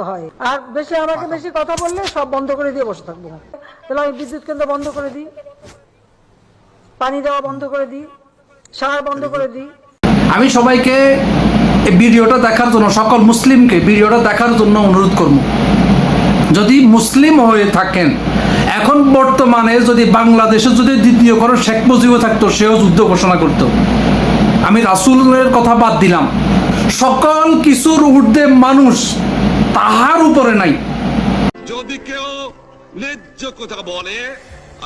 হয়। আর বেশি আমাকে বেশি কথা বললে সব বন্ধ করে দিয়ে বসে থাকবো। তাহলে আমি বিদ্যুৎ কেন্দ্র বন্ধ করে দিই, পানি দেওয়া বন্ধ করে দিই, সার বন্ধ করে দিই। আমি সবাইকে এই ভিডিওটা দেখার জন্য, সকল মুসলিমকে ভিডিওটা দেখার জন্য অনুরোধ করব। যদি মুসলিম হয়ে থাকেন, এখন বর্তমানে যদি বাংলাদেশে যদি দ্বিতীয় কোনো শেখ মুজিবও থাকতো, সেও যুদ্ধ ঘোষণা করত। আমি রাসূলের কথা বাদ দিলাম, সকল কিছুর ঊর্ধ্বে মানুষ তাহার উপরে নাই। যদি কেউ ন্যায্য কথা বলে,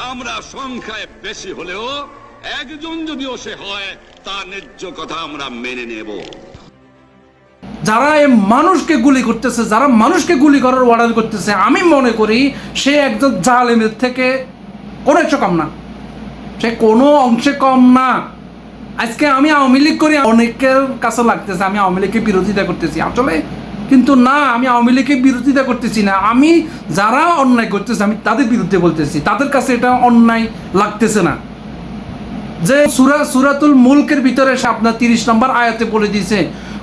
আমরা সংখ্যায় বেশি হলেও একজন যদিও সে হয়, তার ন্যায্য কথা আমরা মেনে নেব। যারা এই মানুষকে গুলি করতেছে, যারা মানুষকে গুলি করার অর্ডার করতেছে, আমি মনে করি সে একজন জালেমের থেকে কোনো একটু কম না, সে কোনো অংশে কম না। আজকে আমি আওয়ামী লীগ করি, অনেকের কাছে লাগতেছে আমি আওয়ামী লীগের বিরোধিতা করতেছি, আসলে কিন্তু না, আমি আওয়ামী লীগের বিরোধিতা করতেছি না। আমি যারা অন্যায় করতেছে আমি তাদের বিরুদ্ধে বলতেছি, তাদের কাছে এটা অন্যায় লাগতেছে না। যে সূরাতুল মুলকের ভিতরে আপনার 30 নম্বর আয়াতে বলে দিয়েছে,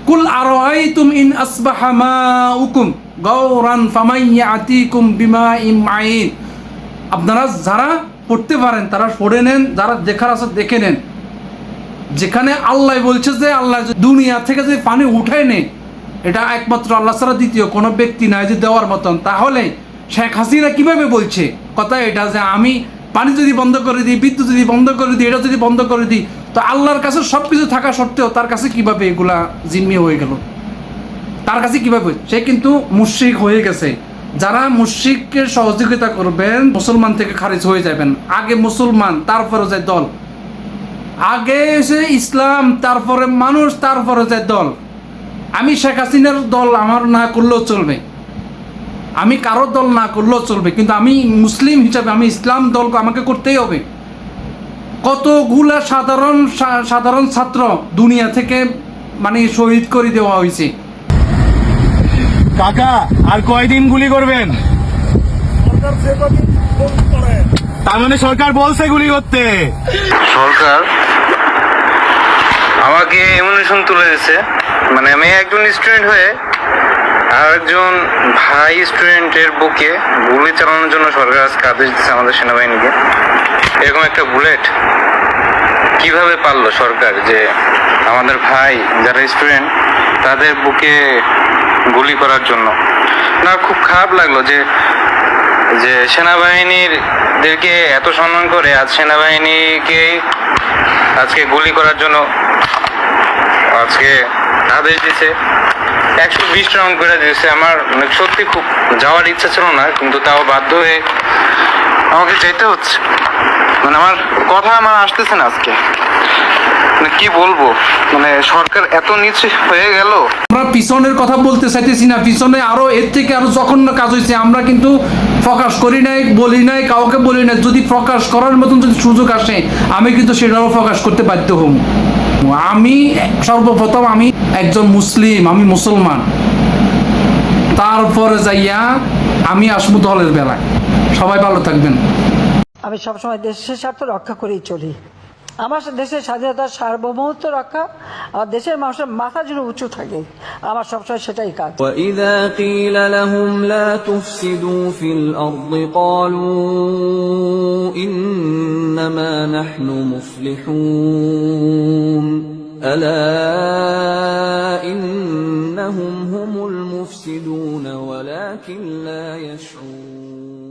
কুল আরাআইতুম ইন আসবাহা মাউকুম গাওরান ফামাইয়াতিকুম বিমাইন মাইন। আপনারা যারা পড়তে পারেন তারা পড়ে নেন, যারা দেখার আছে দেখে নেন। যেখানে আল্লাহ বলছে যে আল্লাহ দুনিয়া থেকে যে পানি উঠায় নেয়, এটা একমাত্র আল্লাহ ছাড়া দ্বিতীয় কোনো ব্যক্তি নাই যে দেওয়ার মতন। তাহলে শেখ হাসিনা কিভাবে বলছে কথা এটা যে আমি পানি যদি বন্ধ করে দিই, বিদ্যুৎ যদি বন্ধ করে দিই, এটা যদি বন্ধ করে দিই, তো আল্লাহর কাছে সব কিছু থাকা সত্ত্বেও তার কাছে কিভাবে এগুলা জিম্মি হয়ে গেল? তার কাছে কিভাবে? সে কিন্তু মুশরিক হয়ে গেছে। যারা মুশরিককে সহযোগিতা করবেন মুসলমান থেকে খারিজ হয়ে যাবেন। আগে মুসলমান, তারপরে যায় দল। আগে এসে ইসলাম, তারপরে মানুষ, তারপরে যায় দল। আমি শেখ হাসিনার দল আমার না করলেও চলবে, আমি কারোর দল না করলেও চলবে, কিন্তু আমি মুসলিম হিসাবে আমি ইসলাম দল আমাকে করতেই হবে। কতগুলা সাধারণ ছাত্র দুনিয়া থেকে মানে শহীদ করে দেওয়া হয়েছে। কাকা আর কয়দিন গুলি করবেন? তার মানে সরকার বলছে গুলি করতে। সরকার আমাকে এমনিশন তুলে দিয়েছে, মানে আমি একজন স্টুডেন্ট হয়ে আর একজন ভাই স্টুডেন্টের বুকে গুলি চালানোর জন্য সরকার আজকে আদেশ দিচ্ছে আমাদের সেনাবাহিনীকে। এরকম একটা বুলেট কিভাবে পারলো সরকার যে আমাদের ভাই যারা স্টুডেন্ট তাদের বুকে গুলি করার জন্য? না, খুব খারাপ লাগলো যে যে সেনাবাহিনীদেরকে এত সম্মান করে আজ সেনাবাহিনীকে আজকে গুলি করার জন্য আজকে আদেশ দিছে। 120 রাউন্ড করে দিয়েছে। আমার সত্যি খুব যাওয়ার ইচ্ছা ছিল না, কিন্তু তাও বাধ্য হয়ে আমাকে যেতে হচ্ছে। মানে আমার কথা আসতেছে না আজকে, মানে কি বলবো, মানে সরকার এত নিচে হয়ে গেল। আমরা পিছনের কথা বলতে চাইতেছি না, পিছনে আরো এর থেকে আরো জঘন্য কাজ হয়েছে। আমরা কিন্তু প্রকাশ করি নাই, বলি নাই, কাউকে বলি নাই। যদি প্রকাশ করার মতন যদি সুযোগ আসে আমি কিন্তু সেটাও প্রকাশ করতে বাধ্য হব। আমি সর্বপ্রথম আমি একজন মুসলিম, আমি মুসলমান, তারপরে যাইয়া আমি আসবো দলের বেলায়। সবাই ভালো থাকবেন। আমি সবসময় দেশের স্বার্থ রক্ষা করেই চলি। আমার দেশের স্বাধীনতার সার্বভৌমত্ব রক্ষা, আমার দেশের মানুষের মাথা যেন উঁচু থাকে, আমার সবসময় সেটাই কাজ। وَإِذَا قِيلَ لَهُمْ لَا تُفْسِدُوا فِي الْأَرْضِ قَالُوا إِنَّمَا نَحْنُ مُصْلِحُونَ أَلَا إِنَّهُمْ هُمُ الْمُفْسِدُونَ وَلَكِنْ لَا يَشْعُرُونَ